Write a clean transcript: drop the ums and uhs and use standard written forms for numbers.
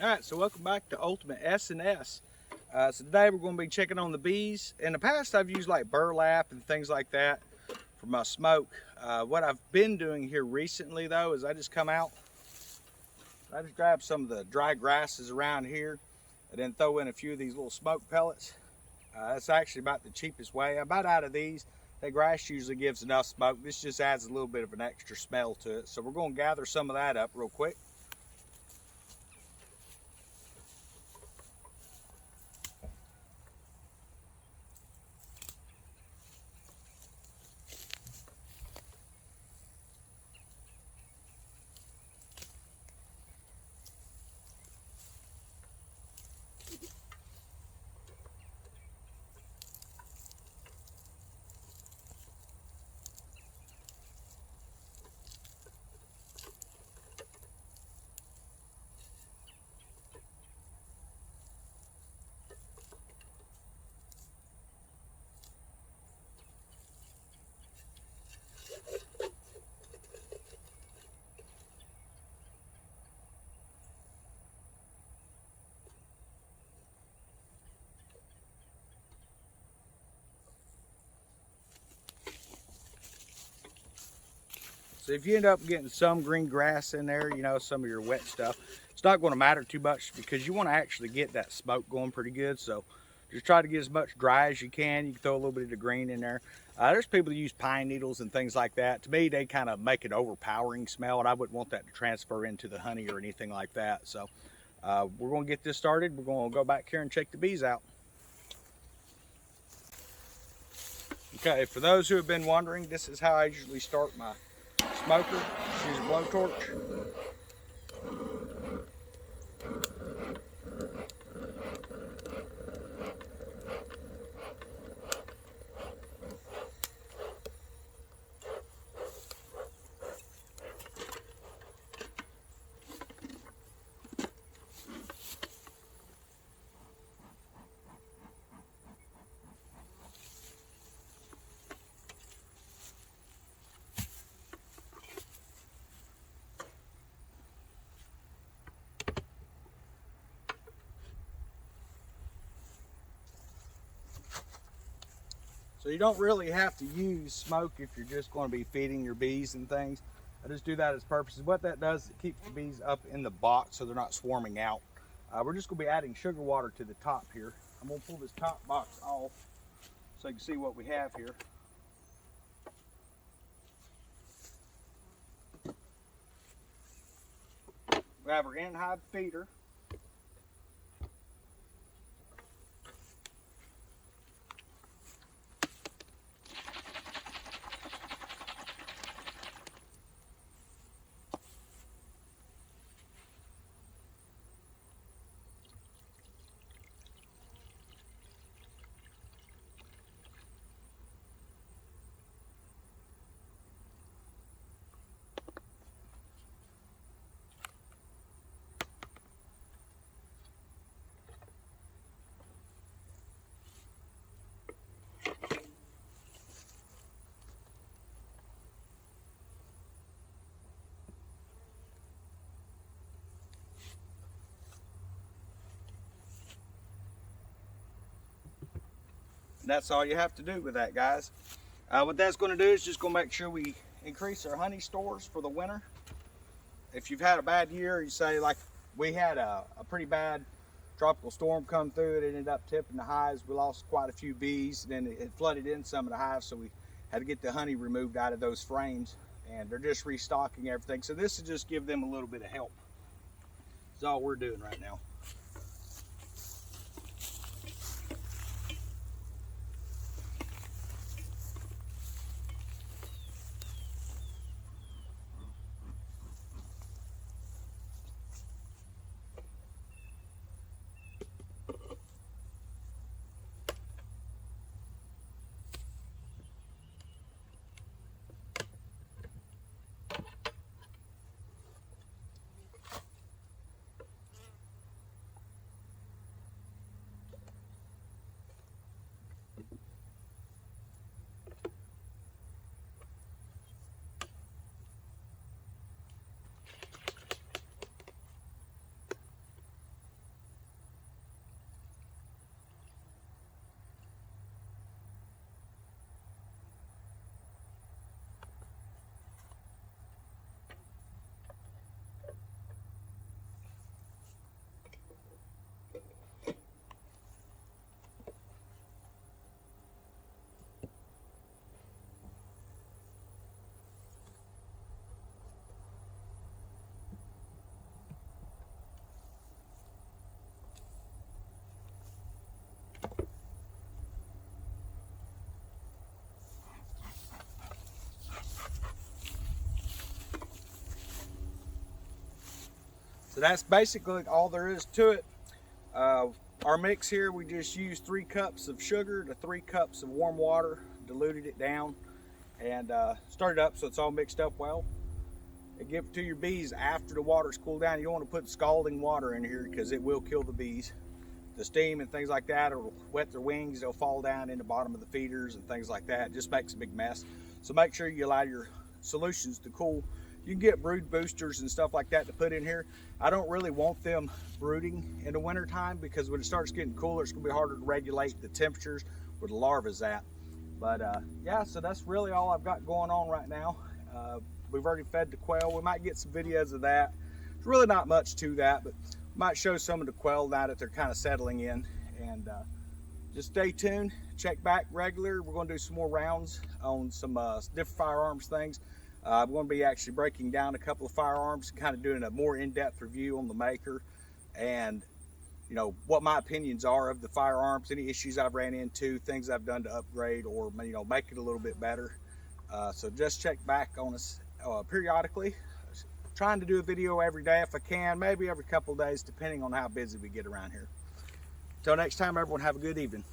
All right, so welcome back to Ultimate S&S. So today we're going to be checking on the bees. In the past, I've used like burlap and things like that for my smoke. What I've been doing here recently, though, is I just come out, I just grab some of the dry grasses around here, and then throw in a few of these little smoke pellets. That's actually about the cheapest way. About out of these, that grass usually gives enough smoke. This just adds a little bit of an extra smell to it. So we're going to gather some of that up real quick. So if you end up getting some green grass in there, some of your wet stuff, it's not going to matter too much because you want to actually get that smoke going pretty good. So just try to get as much dry as you can. You can throw a little bit of the green in there. There's people that use pine needles and things like that. To me, they kind of make an overpowering smell, and I wouldn't want that to transfer into the honey or anything like that. So we're going to get this started. We're going to go back here and check the bees out. Okay, for those who have been wondering, this is how I usually start my smoker. Just use a blowtorch. So you don't really have to use smoke if you're just going to be feeding your bees and things. I just do that as purposes. What that does is it keeps the bees up in the box so they're not swarming out. We're just going to be adding sugar water to the top here. I'm going to pull this top box off so you can see what we have here. We have our in-hive feeder. And that's all you have to do with that, guys. What that's going to do is just going to make sure we increase our honey stores for the winter. If you've had a bad year, you say like we had a pretty bad tropical storm come through, it ended up tipping the hives. We lost quite a few bees, and then it flooded in some of the hives, so we had to get the honey removed out of those frames, and they're just restocking everything. So this will just give them a little bit of help. That's all we're doing right now. So that's basically all there is to it. Our mix here, we just used 3 cups of sugar to 3 cups of warm water, diluted it down, and started up so it's all mixed up well. And give it to your bees after the water's cooled down. You don't want to put scalding water in here because it will kill the bees. The steam and things like that will wet their wings. They'll fall down in the bottom of the feeders and things like that. It just makes a big mess. So make sure you allow your solutions to cool. You can get brood boosters and stuff like that to put in here. I don't really want them brooding in the winter time because when it starts getting cooler, it's gonna be harder to regulate the temperatures where the larva's at. But yeah, so that's really all I've got going on right now. We've already fed the quail. We might get some videos of that. There's really not much to that, but might show some of the quail now that they're kind of settling in. And just stay tuned, check back regular. We're gonna do some more rounds on some different firearms things. I'm going to be actually breaking down a couple of firearms, kind of doing a more in-depth review on the maker and, you know, what my opinions are of the firearms, any issues I've ran into, things I've done to upgrade or, you know, make it a little bit better. So just check back on us periodically. Trying to do a video every day if I can, maybe every couple of days, depending on how busy we get around here. Until next time, everyone, have a good evening.